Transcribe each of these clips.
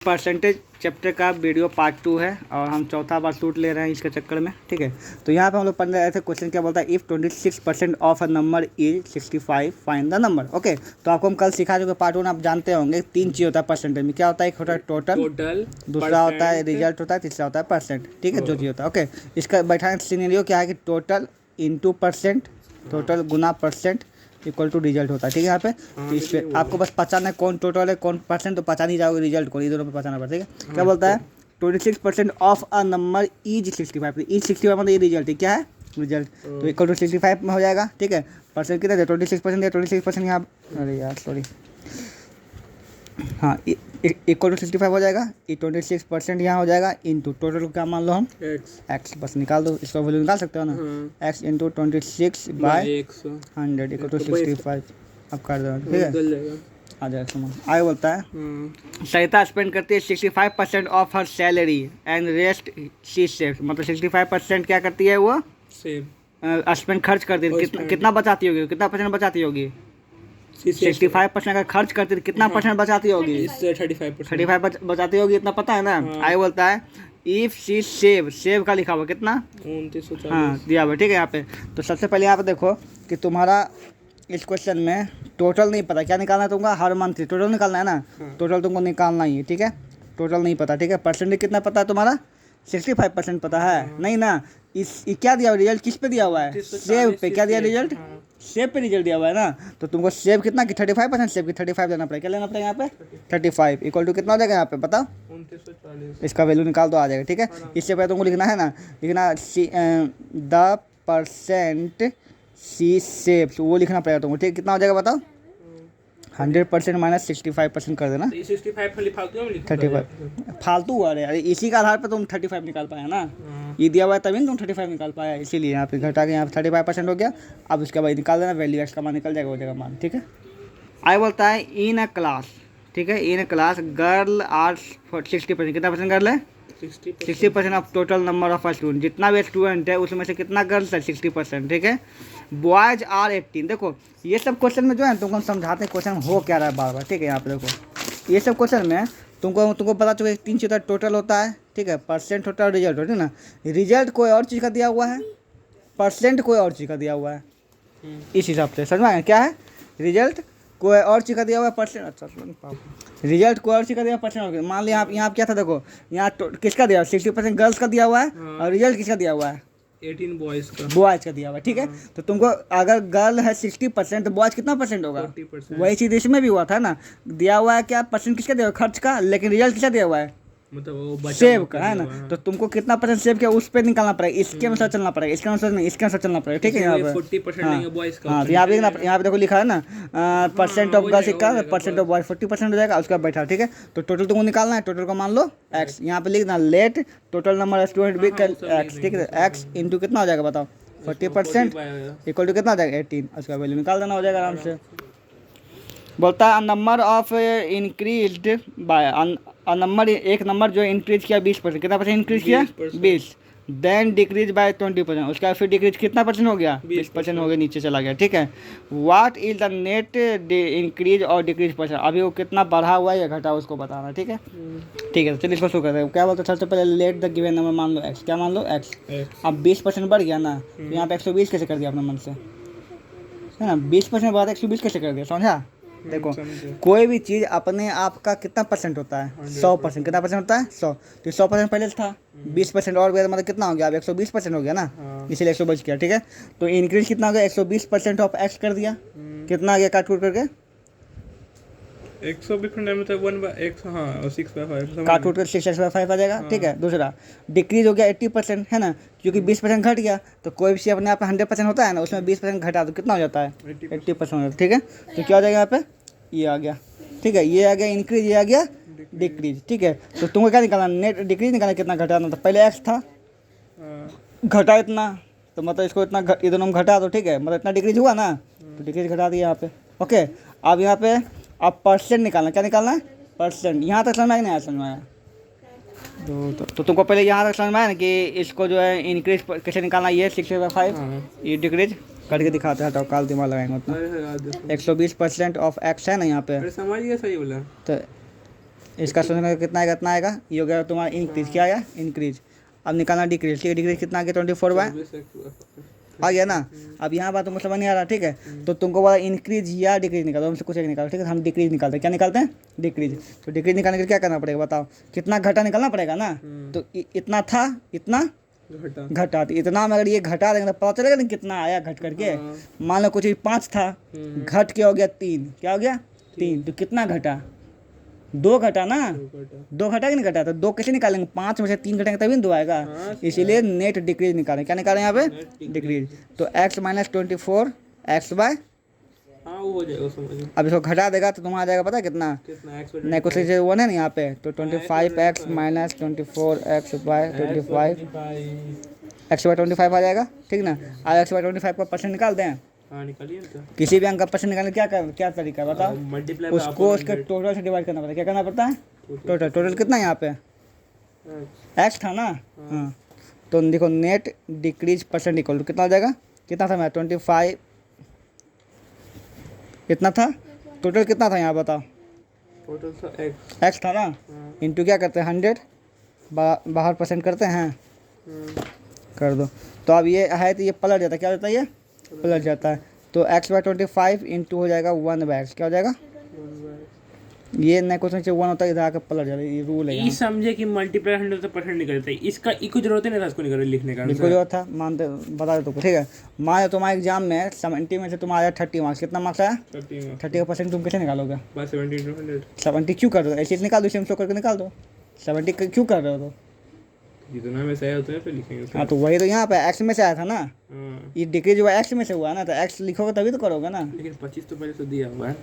Percentage chapter का video part 2 है और हम चौथा बार शूट ले रहे हैं इसके चक्कर में। ठीक है, तो यहाँ पे हम लोग पढ़ रहे थे क्वेश्चन क्या बोलता है, if 26% of a number is 65 find the number. Okay, तो आपको हम कल सिखा चुके पार्ट 1 आप जानते होंगे। 3 चीज़ होता है परसेंटेज में। क्या होता है? एक होता है टोटल, दूसरा होता है रिजल्ट होता है, तीसरा होता है परसेंट। ठीक है, जो चीज़ होता है। ओके, इसका बैठाने सिनेरियो क्या है कि टोटल इंटू परसेंट, टोटल गुना परसेंट इक्वल टू रिजल्ट होता है। ठीक है, यहाँ पे तो इस पे आपको बस पहचाना है कौन टोटल है कौन परसेंट, तो पहचान ही जाओगे रिजल्ट को, ये दोनों पे पहचाना पड़ता है। ठीक है, क्या बोलता है 26% of a number is 65। Is 65 मतलब ये रिजल्ट है, क्या है रिजल्ट, तो इक्वल टू 65 में हो जाएगा। ठीक है, परसेंट कितना है 26% है, 26% यहाँ, अरे यार सॉरी, हाँ इक्वल टू 65 हो जाएगा। ये 26% यहाँ हो जाएगा इंटू टोटल क्या मान लो हम एक्स, बस निकाल दो, इसका वैल्यू निकाल सकते हो ना, एक्स इंटू 26/100 इक्वल टू 65 अब कर दो। ठीक है, आ जाएगा समझ। आगे बोलता है सरिता स्पेंड करती है 65% of her salary and rest she save, मतलब 65% क्या करती है वो स्पेंड खर्च करती है। कितना बचाती होगी, कितना परसेंट बचाती होगी? 65% का खर्च करती है, कितना परसेंट बचाती होगी? 35 बचाती होगी, इतना पता है ना। आगे बोलता है इफ शी सेव का लिखा हुआ कितना 2940, हाँ दिया हुआ। ठीक है, यहाँ पे तो सबसे पहले यहाँ पे देखो कि तुम्हारा इस क्वेश्चन में टोटल नहीं पता, क्या निकालना है तुमको? हर मंथ टोटल निकालना है ना, टोटल तुमको निकालना ही है। ठीक है, टोटल नहीं पता। ठीक है, परसेंटेज कितना पता है तुम्हारा? 65% पता है नहीं ना। इस क्या दिया हुआ रिजल्ट, किस पे दिया हुआ है? सेव पे। क्या दिया रिजल्ट? सेव पे रिजल्ट दिया हुआ है ना, तो तुमको सेव कितना कि 35% सेव की 35 लेना पड़ेगा। क्या लेना पड़ेगा यहाँ पे? 35 इक्वल टू कितना हो जाएगा यहाँ पे बताओ? 2940। इसका वैल्यू निकाल दो, आ जाएगा। ठीक है, इससे पहले तुमको लिखना है ना, लिखना द परसेंट सी सेव, वो लिखना पड़ेगा तुमको। ठीक, कितना हो जाएगा बताओ? 100% माइनस 65% कर देना, 35 फालतू। अरे अरे इसी का आधार पर तुम 35 निकाल पाया ना, ये दिया हुआ है तभी तुम 35 निकाल पाया, इसीलिए यहाँ पे घटा के यहाँ पे 35% हो गया। अब उसके बाद निकाल देना, वैल्यू एक्स का मान निकल जाएगा, हो जाएगा मान। ठीक है, आगे बोलता है इन अ क्लास, ठीक है, इन अ क्लास गर्ल आर 60%, कितना परसेंट गर्ल है? 60% of total number of student, जितना भी स्टूडेंट है उसमें से कितना गर्ल्स है? 60%। ठीक है, बॉयज आर 18। देखो ये सब क्वेश्चन में जो है तुमको हम समझाते हैं क्वेश्चन हो क्या रहा है बार बार। ठीक है, यहाँ पे देखो ये सब क्वेश्चन में तुमको पता चुका 3 चीज़ टोटल होता है। ठीक है, परसेंट होता है, रिजल्ट होता है ना। रिजल्ट कोई और चीज़ का दिया हुआ है, परसेंट कोई और चीज़ का दिया हुआ है। इस हिसाब से समझ में आया क्या है? रिजल्ट कोई और चीज़ का दिया हुआ है, परसेंट, अच्छा रिजल्ट कोई और चीज़ का दिया हुआ, परसेंट। मान लिया यहाँ क्या था, देखो यहाँ किसका दिया हुआ? 60% गर्ल्स का दिया हुआ है, और रिजल्ट किसका दिया हुआ है? 18 बॉयज़ का दिया हुआ है। ठीक है, तो तुमको अगर गर्ल है 60% तो बॉयज़ कितना परसेंट होगा? 40%। वही चीज़ इसमें भी हुआ था ना, दिया हुआ है क्या परसेंट किसका दिया हुआ? खर्च का, लेकिन रिजल्ट किसका दिया हुआ है? मतलब सेव का है ना, तो तुमको कितना परसेंट सेव किया उस पर निकालना पड़ेगा, इसके अनुसार चलना पड़ेगा, इसके अनुसार नहीं, इसके अनुसार चलना पड़ेगा। ठीक है, यहाँ पे 40% हाँ, तो यहाँ पे देखो लिखा है ना परसेंट ऑफ गर्ल्स का, परसेंट ऑफ बॉयज 40% हो जाएगा, उसका बैठा। ठीक है, तो टोटल तुमको निकालना है, टोटल को मान लो एक्स, यहाँ पे लिखना लेट टोटल नंबर स्टूडेंट भी एक्स। ठीक है, एक्स इंटू कितना हो जाएगा बताओ? 40% इक्वल टू कितना हो जाएगा? 18, उसका वैल्यू निकाल देना, हो जाएगा आराम से। बोलता है number of increase by number, एक नंबर जो इंक्रीज किया 20%, कितना परसेंट इंक्रीज किया? 20। देन डिक्रीज बाय 20%, उसका फिर डिक्रीज कितना परसेंट हो गया? 20% हो गया, नीचे चला गया। ठीक है, what is the net increase और डिक्रीज परसेंट, अभी वो कितना बढ़ा हुआ है या घटा उसको बताना। ठीक है, ठीक है, तो चलिए इसको शुरू करते हैं। क्या बोलते हैं सबसे पहले लेट द गिवन नंबर मान लो एक्स, क्या मान लो एक्स। अब 20% बढ़ गया ना, तो यहाँ पे 120 कैसे कर दिया अपने मन से, है ना? 20% बाद 120 कैसे कर दिया, समझा? देखो कोई भी चीज़ अपने आप का कितना परसेंट होता है? 100%। कितना परसेंट होता है? 100। तो 100% पहले था, 20% और गया मतलब कितना हो गया? अब 120% हो गया ना, इसीलिए 120 किया। ठीक है, तो इंक्रीज कितना हो गया? 120% ऑफ एक्स कर दिया, कितना आ गया काट कूट करके? 120 मतलब 1/x, हाँ 6/5 काट कूट कर 6/5 आ जाएगा। ठीक है, दूसरा डिक्रीज हो गया 80%, है ना, क्योंकि 20% घट गया, तो कोई भी अपने आप 100% होता है ना, उसमें 20% घटा तो कितना हो जाता है? 80% हो जाता है। ठीक है, तो क्या हो जाएगा यहाँ पे? ये आ गया। ठीक है, ये आ गया इंक्रीज, ये आ गया डिक्रीज। ठीक है, तो तुमको क्या निकालना? नेट डिक्रीज निकालना, कितना घटाना था? पहले एक्स था, घटा इतना, तो मतलब इसको इतना ये दोनों घटा दो। ठीक है, मतलब इतना डिक्रीज हुआ ना, तो डिक्रीज घटा दिया यहाँ पे। ओके, अब यहाँ पे अब परसेंट निकालना, क्या निकालना है? परसेंट। यहाँ तक समझ में आया नहीं आया? समझ में आया? तो तुमको पहले यहाँ तक समझ में आया ना कि इसको जो है इंक्रीज कैसे निकालना, ये 6/5, ये डिक्रीज करके दिखाते हैं। तो काल दिमाग लगाएंगे उतना। 120% ऑफ एक्स है ना यहाँ पे, समझ गया? सही बोला। तो इसका सोचने का कितना आएगा, इतना आएगा। ये हो गया तुम्हारा इंक्रीज, क्या आया, इंक्रीज। अब निकालना डिक्रीज, ठीक है, डिक्रीज कितना आ गया 24/, आ गया ना। अब यहाँ बात तुमको समझ नहीं आ रहा, ठीक है, तो तुमको बोला इंक्रीज या डिक्रीज निकालो, हमसे कुछ एक निकालो, ठीक है, हम डिक्रीज निकालते हैं। क्या निकालते हैं, डिक्रीज। तो डिक्रीज निकालने के लिए क्या करना पड़ेगा बताओ, कितना घटा निकालना पड़ेगा ना। तो इतना था, इतना घटा, तो इतना में अगर ये घटा देंगे तो पता चलेगा ना कितना आया घट करके। मान लो कुछ 5 था, घट के हो गया 3, क्या हो गया 3, तो कितना घटा, 2 घटा ना, 2 घटा कि नहीं घटा, तो 2 कैसे निकालेंगे, 5 में से 3 घटाएंगे तभी 2 आएगा। इसीलिए नेट डिक्रीज निकालें, क्या निकालें यहाँ पे, डिक्रीज। तो x - 24 x/, वो हो जाएगा समझ। अब इसको घटा देगा तो तुम्हारा आ जाएगा पता कितना, नहीं कुछ से 1 है ना यहाँ पे, तो 25x - 24 x/25 x/25 आ जाएगा, ठीक ना। अब x/25 का परसेंट निकाल दें। हाँ निकालिए तो। किसी भी अंक का परसेंट निकालने क्या तरीका है बताओ, मल्टीप्लाई उसको उसके टोटल से डिवाइड करना पड़ता है। क्या करना पड़ता है, टोटल कितना है यहाँ पे, x था ना। हाँ, तो देखो net decrease percent equal to कितना हो जाएगा, कितना था मैं 25, इतना था, टोटल कितना था यहाँ बताओ, टोटल था x था ना, इंटू क्या करते हैं 100, बाहर परसेंट करते हैं, कर दो। तो अब ये है तो ये पलट जाता है, क्या होता है, ये पलट जाता है। तो x/25 इंटू हो जाएगा 1/x, क्या हो जाएगा, ये नहीं क्वेश्चन से 1 होता है, इधर आकर पलट जाता है, ये रूल है। ये समझे कि मल्टीप्लाई 100% निकलता है, इसका इको जरूरत है ना इसको निकल लिखने का, बिल्कुल जरूरत था, मानते बता दो तुमको, ठीक है। मान लो तुम्हारे एग्जाम में 70 में से तुम्हारा 30 मार्क्स, कितना मार्क्स आया, 30 का परसेंट तुम कैसे निकालोगे, 70 क्यों कर रहे हो, ऐसे निकाल दो, इसे शो करके निकाल दो, 70 क्यों कर रहे हो, तो जितना में से आया उतना पे लिखेंगे। हाँ, तो वही तो यहाँ पे x में से आया था ना, ये डिक्रीज हुआ x में से हुआ ना, तो x लिखोगे तभी तो करोगे ना। लेकिन 25 तो पहले से दिया हुआ है,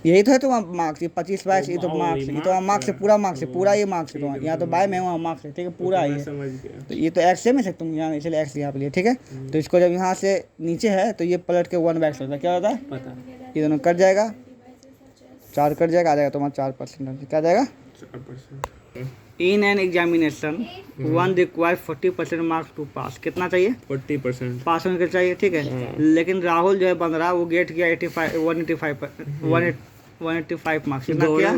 यही तो है तो मार्क्स, ये 25/, ये तो मार्क्स, ये तो मार्क्स है, पूरा मार्क्स है, पूरा ये मार्क्स है, तो यहाँ तो बाय में वहाँ मार्क्स है, ठीक है, पूरा ये। तो ये तो x में से तुम यहाँ, इसलिए x यहाँ पे लिए, ठीक है। तो इसको जब यहाँ से नीचे है तो ये पलट के 1/x होता है, क्या होता है पता, ये दोनों कट जाएगा, 4 कट जाएगा, आ जाएगा तुम्हारा 4%, क्या जाएगा 4%। In an examination 1 require 40% marks to pass, कितना चाहिए 40% पास होने के चाहिए, ठीक है। लेकिन राहुल जो है बन रहा, वो गेट किया 185 मार्क्स, कितना किया,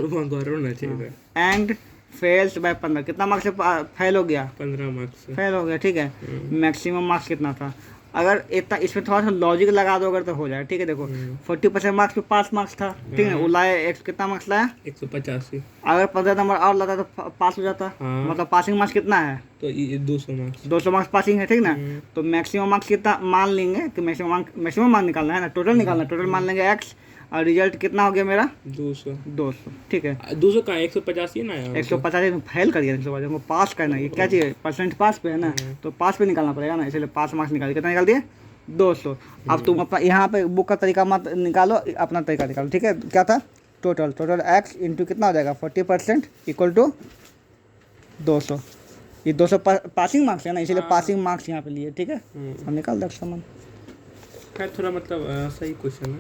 एंड फेल्स बाय 15, कितना मार्क्स से फेल हो गया, 15 मार्क्स फेल हो गया, ठीक है। मैक्सिमम मार्क्स कितना था, अगर इतना इसमें थोड़ा सा लॉजिक लगा दो अगर तो हो जाए, ठीक है। देखो 40% मार्क्स पे 5 मार्क्स था, ठीक है, वो लाया कितना मार्क्स लाया 185, अगर 15 नंबर और लाता तो पास हो जाता। मतलब पासिंग मार्क्स कितना है, तो ये 200 मार्क्स पासिंग है, ठीक ना। तो मैक्सिमम मार्क्स कितना मान लेंगे कि मैक्सिमम मार्क्स निकालना है ना, टोटल निकालना, टोटल मान लेंगे x, और रिजल्ट कितना हो गया मेरा 200, ठीक है। 200 का 185 ना, 150 फेल कर दिया, 150 हमको पास करना है, ये क्या चाहिए परसेंट पास पे है ना, तो पास पे निकालना पड़ेगा ना, इसलिए 5 मार्क्स निकाल, कितना निकाल दिए 200। अब तुम अपना यहाँ पे बुक का तरीका मत निकालो, अपना तरीका निकालो, ठीक है। क्या था टोटल x इंटू कितना हो जाएगा 40% इक्वल टू 200, ये 200 पासिंग मार्क्स है ना, इसीलिए पासिंग मार्क्स यहाँ पे लिए, ठीक है। हम निकाल दे सामान, थोड़ा मतलब सही क्वेश्चन है।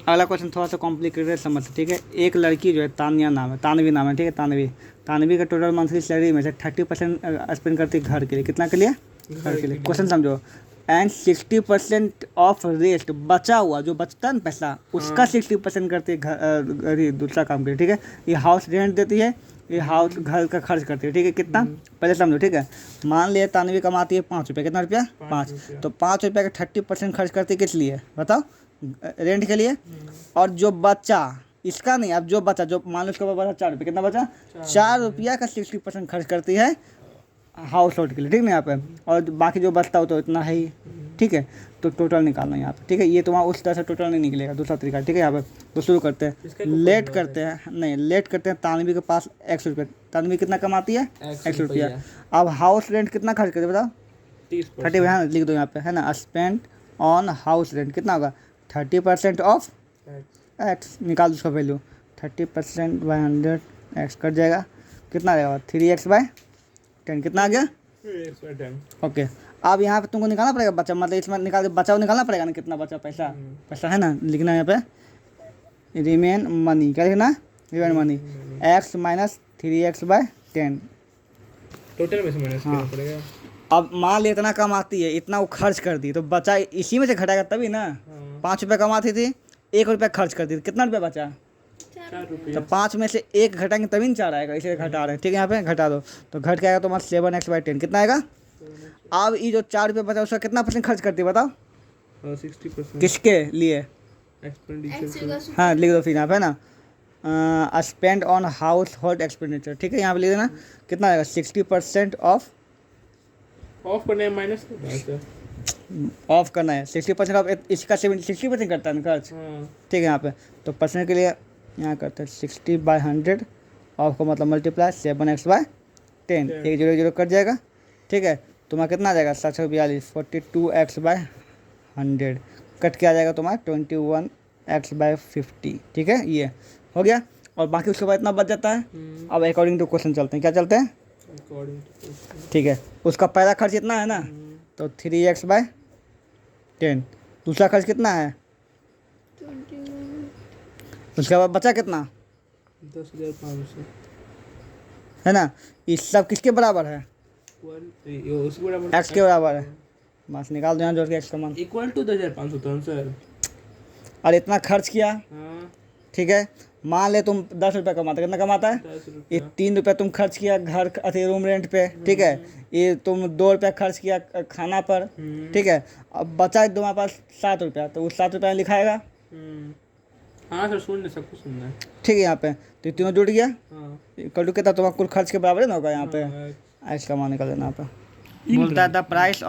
अगला क्वेश्चन थोड़ा सा कॉम्प्लिकेटेड समझ, ठीक है। एक लड़की जो है तान्या नाम है, तानवी नाम है, ठीक है। तानवी का टोटल मंथली सैलरी में से 30% स्पेंड करती है घर के लिए, कितना के लिए, घर के लिए। क्वेश्चन समझो, एंड 60% ऑफ रेस्ट, बचा हुआ जो बचता है ना पैसा, उसका 60% करती है घर दूसरा काम के लिए, ठीक है। ये हाउस रेंट देती है, ये हाउस घर का खर्च करती है, ठीक है। कितना पहले समझो, ठीक है। मान लिया तानवी कमाती है 5 रुपये, कितना रुपया 5, तो 5 रुपये का 30% खर्च करती है किस लिए बताओ, रेंट के लिए। और जो बचा इसका नहीं, अब जो बचा, जो मान लो उसके पास बचा 4 रुपये, कितना बचा 4 रुपया का 60% खर्च करती है हाउस होल्ड के लिए, ठीक ना यहाँ पे। और बाकी जो बचता हो तो इतना है ही, ठीक है। तो टोटल निकालना है यहाँ पे, ठीक है। ये तुम्हारा उस तरह से टोटल नहीं निकलेगा, दूसरा तरीका, ठीक है। यहाँ पे तो शुरू करते हैं, लेट करते हैं तानवी के पास 100 रुपये, तानवी कितना कमाती है 100 रुपया। अब हाउस रेंट कितना खर्च करते बताओ 30, हाँ लिख दो यहाँ पे, है ना। स्पेंड ऑन हाउस रेंट कितना होगा 30% ऑफ x, निकाल उसका वैल्यू 30% बाय 100 x कट जाएगा, कितना आ जाएगा 3x/10, कितना आ गया 3x/10। ओके। अब यहाँ पे तुमको निकालना पड़ेगा बचा, मतलब इसमें निकालना पड़ेगा ना, कितना बचा पैसा है ना, लिखना है यहाँ पे रिमेन मनी, क्या लिखना remain money x - 3x/10, total में से माइनस करना पड़ेगा। अब मान ली इतना कमाती है, इतना वो खर्च कर दी, तो बचा इसी में से घटाएगा तभी ना। 5 रुपये कमाती थी, 1 रुपया खर्च कर दी, कितना रुपया बचा ₹4। तो 5 में से 1 घटाएंगे तभी 4 आएगा, इसे घटा रहे हैं। ठीक है, यहाँ पे घटा दो तो घट के आएगा तुम्हारा 7x/10 कितना आएगा। अब ये जो 4 रुपये बचा उसका कितना % खर्च करती है बताओ। 60% किसके लिए। एक्सपेंडिचर। हाँ लिख दो फिर यहाँ पे ना, spend on house hold expenditure. ठीक है, यहाँ पे लिख देना कितना आएगा 60% ऑफ करना है माइनस ऑफ करना है 60% ऑफ। इसका 60% करता है ना खर्च। ठीक है, यहाँ पे तो परसेंट के लिए यहाँ करते हैं 60/100 ऑफ का मतलब मल्टीप्लाई 7x/10 एक 0 कट जाएगा। ठीक है, तुम्हारा कितना आ जाएगा 742 42x/100 कट के आ जाएगा तुम्हारा 21x/50। ठीक है, ये हो गया और बाकी उसके बाद इतना बच जाता है। अब अकॉर्डिंग टू क्वेश्चन चलते हैं, क्या चलते हैं। ठीक है, उसका पहला खर्च इतना है ना तो 3x/10। दूसरा खर्च कितना है 21। उसके बाद बचा कितना 10,500 है ना। ये सब किसके बराबर है, एक्स के बराबर है। बस निकाल दो यहाँ जोड़ के एक्स का मान। इक्वल टू 10,500 तो आंसर। और इतना खर्च किया। हाँ ठीक है, मान ले तुम 10 रुपये कमाते, कितना कमाता है 10 ये रुपया। 3 रुपये तुम खर्च किया घर अति रूम रेंट पे। ठीक है, ये तुम 2 रुपया खर्च किया खाना पर। ठीक है, अब बचा तुम्हारे पास 7 रुपया तो उस 7 रुपया लिखाएगा। हाँ सर सुन सब कुछ सुनना है। ठीक है, यहाँ पे तो तीनों जुड़ गया। हाँ कल कितना तुम्हारा कुल खर्च के बराबर है ना होगा यहाँ पे। हाँ, इसका मान निकाल देना यहाँ पे। बोलता है the price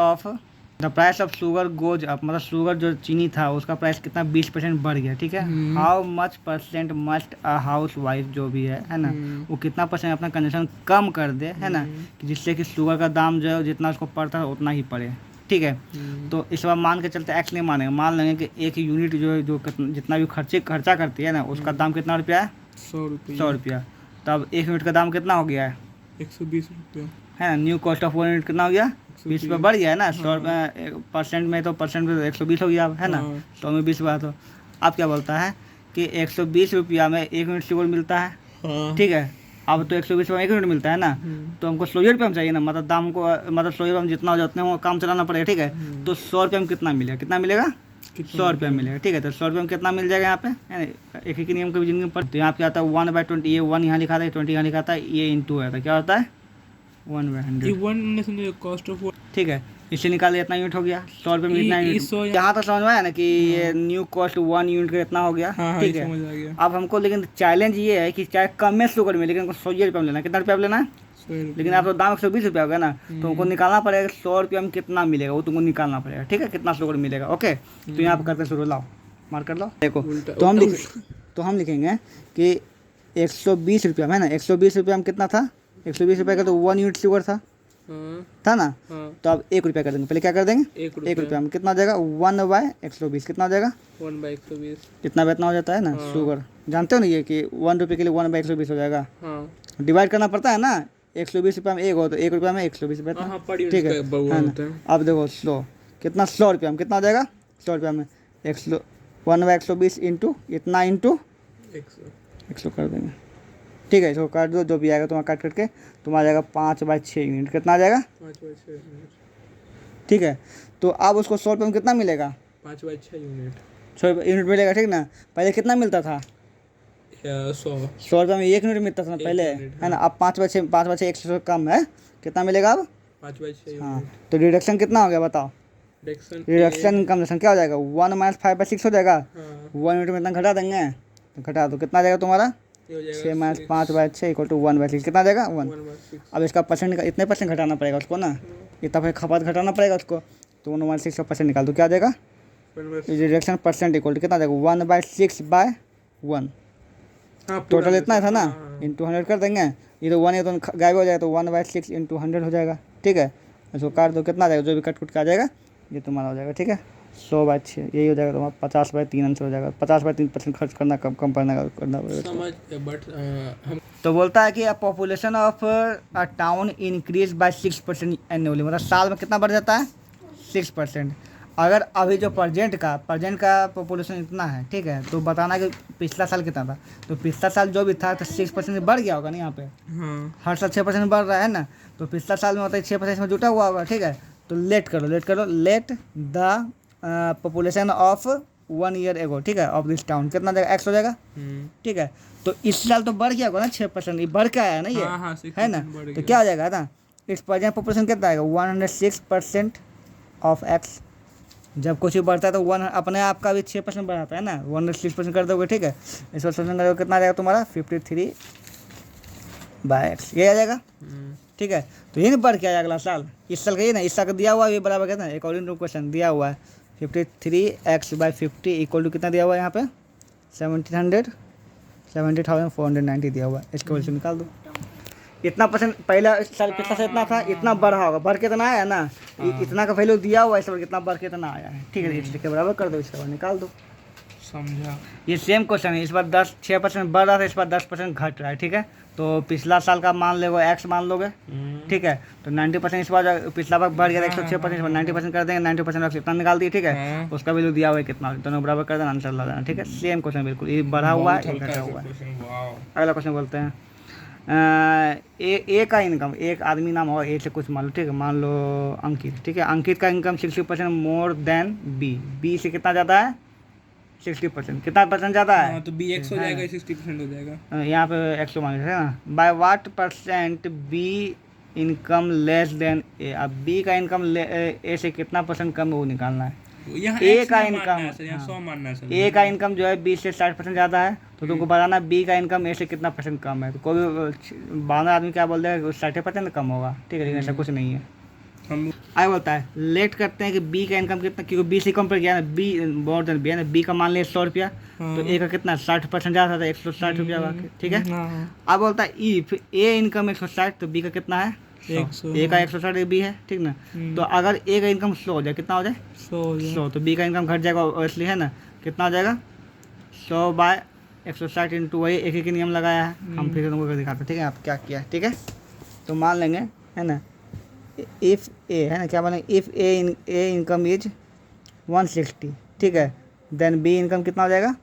of sugar goes up, मतलब शुगर जो चीनी था उसका प्राइस कितना 20% बढ़ गया। ठीक है, how much % must a house wife जो भी है ना, वो कितना % अपना कंजम्पशन कम कर दे है ना, कि जिससे कि शुगर का दाम जो है जितना उसको पड़ता है उतना ही पड़े। ठीक है, तो इस बार मान के चलते एक्स नहीं मानेंगे, मान लेंगे कि एक यूनिट जो जितना भी खर्चा करती है ना उसका दाम कितना रुपया है 100 रुपया। तब 1 यूनिट का दाम कितना हो गया है 120 रुपया है ना। न्यू कॉस्ट ऑफ 1 यूनिट कितना हो गया 20 रुपये बढ़ गया है ना। 100 रुपये % में तो 120 हो गया है ना। 100 में 20 बात हो। अब क्या बोलता है कि 120 रुपया में 1 यूनिट शुगर मिलता है। ठीक है, अब तो 120 में 1 यूनिट मिलता है ना, तो हमको 100 रुपये में चाहिए ना, मतलब दाम को मतलब 100 रुपये में जितना हो जाते हैं वो काम चलाना पड़ेगा। ठीक है, तो 100 रुपये में कितना मिलेगा 100 रुपये मिलेगा। ठीक है, तो 100 रुपये में कितना मिल जाएगा यहाँ पे है ना। एक ही नियम कभी जिंदगी पर तो यहाँ पे आता है 1/20, ये 1 यहाँ लिखा था, 20 यहाँ लिखा था, ये इंटू है तो क्या होता है 1/100। Cost of. ठीक है, इससे निकाले इतना यूनिट हो गया 100 रुपये में इतना यूनिट। यहाँ तक समझ में आया ना कि ये न्यू कॉस्ट 1 यूनिट का इतना हो गया। ठीक है, अब हमको लेकिन चैलेंज ये है कि चाहे कम में शुगर में लेकिन हमको 100 रुपये में लेना है। कितना रुपया में लेना है लेकिन आप तो दाम 120 रुपया होगा ना, तो हमको निकालना पड़ेगा 100 रुपये में कितना मिलेगा वो तुमको निकालना पड़ेगा। ठीक है, कितना शुगर मिलेगा। ओके, तो यहाँ पर करते शुरू, लाओ मार्क कर लो। देखो तो हम लिखेंगे कि 120 रुपया में है ना, 120 रुपया में कितना था 120 रुपये का तो 1 यूनिट शुगर था ना। तो अब 1 रुपया कर देंगे, पहले क्या कर देंगे 1 रुपया में कितना हो जाएगा 1/120 कितना हो जाएगा 1/120 इतना बेतना हो जाता है ना। शुगर जानते हो ना ये कि 1 रुपये के लिए 1/120 हो जाएगा। डिवाइड करना पड़ता है ना, 120 रुपया में 1 हो तो 1 रुपया में 120 रुपये। ठीक है ना। अब देखो 100 कितना 100 रुपया में कितना हो जाएगा 100 रुपया में 1/120 इंटू इतना इंटू 100 कर देंगे। ठीक है, इसको काट दो, जो भी आएगा तुम्हारा काट करके तुम्हारा जाएगा 5/6 यूनिट कितना आ जाएगा 5/6 यूनिट। ठीक है, तो अब उसको 100 रुपये में कितना मिलेगा 5/6 यूनिट 100 यूनिट मिलेगा। ठीक ना, पहले कितना मिलता था 100 रुपये में 1 यूनिट मिलता था ना पहले है ना। अब 5/6 100 कम है कितना मिलेगा अब 5/6। हाँ, तो डिडक्शन कितना हो गया बताओ। रिडक्शन कम क्या हो जाएगा 1 - 5/6 हो जाएगा। 1 यूनिट में इतना घटा देंगे तो घटा दो कितना आ जाएगा तुम्हारा 6 - 5/6 = 1/6 कितना आ जाएगा 1। अब इसका % का इतने % घटाना पड़ेगा उसको ना, इतना फिर खपत घटाना पड़ेगा उसको, तो 1/6 का % निकाल दो क्या आ जाएगा रिडक्शन % इक्वल टू कितना आ जाएगा 1/6/1। टोटल इतना था ना इंटू 100 कर देंगे, ये तो 1 है तो गायब हो जाएगा तो 1/6 इंटू 100 हो जाएगा। ठीक है, इसको काट दो कितना आ जाएगा जो भी कट आ जाएगा ये तुम्हारा हो जाएगा। ठीक है, 100/6 यही हो जाएगा तुम्हारा 50/3 आंसर हो जाएगा। 50/3% खर्च करना कम करना पड़ेगा। तो बोलता है कि population of a town increase by 6% annually, मतलब साल में कितना बढ़ जाता है 6%। अगर अभी जो प्रेजेंट का पॉपुलेशन इतना है ठीक है, तो बताना कि पिछला साल कितना था। तो पिछला साल जो भी था तो 6% बढ़ गया होगा ना यहाँ पे। हर साल 6% बढ़ रहा है ना, तो पिछला साल में मतलब 6% में जुटा हुआ होगा। ठीक है, तो लेट करो let the population of 1 year ago, ठीक है, ऑफ दिस टाउन, कितना जाएगा, एक्स हो जाएगा, ठीक है। तो इस साल तो बढ़ गया होगा ना 6%, ये बढ़ के आया ना ये, है ना, तो क्या हो जाएगा ना, इट्स प्रेजेंट पॉपुलेशन कितना आएगा, 106% ऑफ एक्स। जब कुछ भी बढ़ता है तो 1 अपने आप का भी 6% बढ़ाता है ना, 106% कर दोगे, ठीक है, इस पर करोगे कितना आ जाएगा तुम्हारा 53/x, ये आ जाएगा, ठीक है। तो ये नहीं बढ़ के आएगा अगला साल, इस साल का ये ना, इस साल का दिया हुआ है, ये बराबर कितना है, अकॉर्डिंग टू क्वेश्चन दिया हुआ है 53x/50 इक्वल टू कितना दिया हुआ है यहाँ पे 70,490 दिया हुआ है, इसके वजह से निकाल दो। इतना परसेंट पहला साल पिछला साल इतना था, इतना बढ़ा होगा, बढ़ के इतना आया ना, इतना का वैल्यू दिया हुआ है, इस बार कितना बढ़ के इतना आया है, ठीक है, इसके बराबर कर दो, इसके बाद निकाल दो। समझा। ये सेम क्वेश्चन है, इस बार 6% बढ़ रहा था, इस बार 10% घट रहा है, ठीक है। तो पिछला साल का मान लोगे एक्स मान लोगे, ठीक है, तो 90% इस बार, पिछला बार बढ़ गया 106%, इस बार 90% कर देंगे, 90% इतना निकाल दिए, ठीक है, उसका वैल्यू दिया हुआ है कितना, दोनों बराबर कर देना, आंसर लगा देना, ठीक है। सेम क्वेश्चन बिल्कुल, ये बढ़ा हुआ है, ये घटा हुआ है। अगला क्वेश्चन बोलते हैं, ए का इनकम, एक आदमी नाम होगा, ए से कुछ मान लो, ठीक है, मान लो अंकित, ठीक है, अंकित का इनकम 60% मोर देन बी से कितना ज़्यादा है 60%, कितना परसेंट ज़्यादा है, तो बी एक्स हो जाएगा, 60% हो जाएगा, यहाँ पे 100 मान है ना, by what percent B income less than A, अब बी का इनकम ए से कितना परसेंट कम है वो निकालना है। ए का इनकम, ए का इनकम जो है बी से 60% ज़्यादा है, तो तुमको बताना बी का इनकम ए से कितना परसेंट कम है, तो कोई भी 12 आदमी क्या बोल देगा 60% कम होगा, ठीक है, लेकिन ऐसा कुछ नहीं है। आगे बोलता है लेट करते हैं कि बी का इनकम कितना, क्योंकि बी से कम पर गया ना, बी मोर देन बी है ना, बी का मान लिया 100 रुपया, तो ए का कितना 60% ज़्यादा था, 160 रुपया, ठीक है। अब बोलता है इफ ए इनकम 160, तो बी का कितना है 100, ए का 160 बी है, ठीक ना, तो अगर ए का इनकम 100 हो जाए, कितना हो जाए 100, तो बी का इनकम घट जाएगा, इसलिए है ना, कितना हो जाएगा 100/160 इंटू वही एक ही नियम लगाया है, हम फिर तुमको दिखाते हैं, ठीक है, आप क्या किया, ठीक है। तो मान लेंगे, है ना, इफ़ ए, है ना, क्या बोलेंगे, इफ़ ए इनकम इज 160, ठीक है, देन बी इनकम कितना हो जाएगा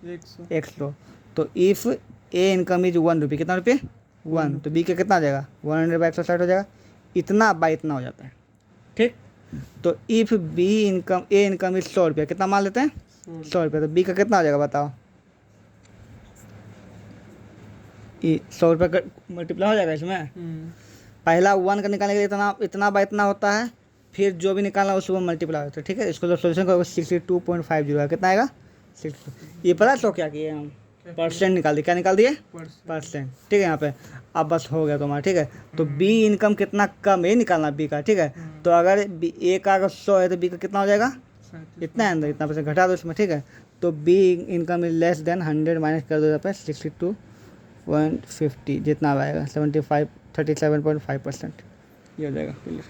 100, तो इफ़ ए इनकम इज 1 रुपये, कितना रुपये 1, तो बी का कितना हो जाएगा 100/160 हो जाएगा, इतना बाई इतना हो जाता है, ठीक। तो if be income A income is 100 रुपया, कितना मान लेते हैं 100 रुपया, तो बी का कितना हो जाएगा बताओ, 100 रुपये का मल्टीप्लाई हो जाएगा इसमें, पहला 1 का निकालने के लिए इतना बाई इतना होता है, फिर जो भी निकालना है उसको मल्टीप्लाई होता है, ठीक है। इसको जब सोल्यूशन करोगे 62.50 है, कितना आएगा 62, ये पता है तो क्या किए हम परसेंट निकाल दिए, क्या निकाल दिए परसेंट, ठीक है, यहाँ पे अब बस हो गया तुम्हारा, ठीक है। तो बी इनकम कितना कम है निकालना बी का, ठीक है, तो अगर ए का अगर 100 है तो बी का कितना हो जाएगा इतना है अंदर, इतना परसेंट घटा दो इसमें, ठीक है। तो be income is less than 100 minus कर दो यहाँ पे 62.50, जितना आएगा 37.5%, ये हो जाएगा क्लियर।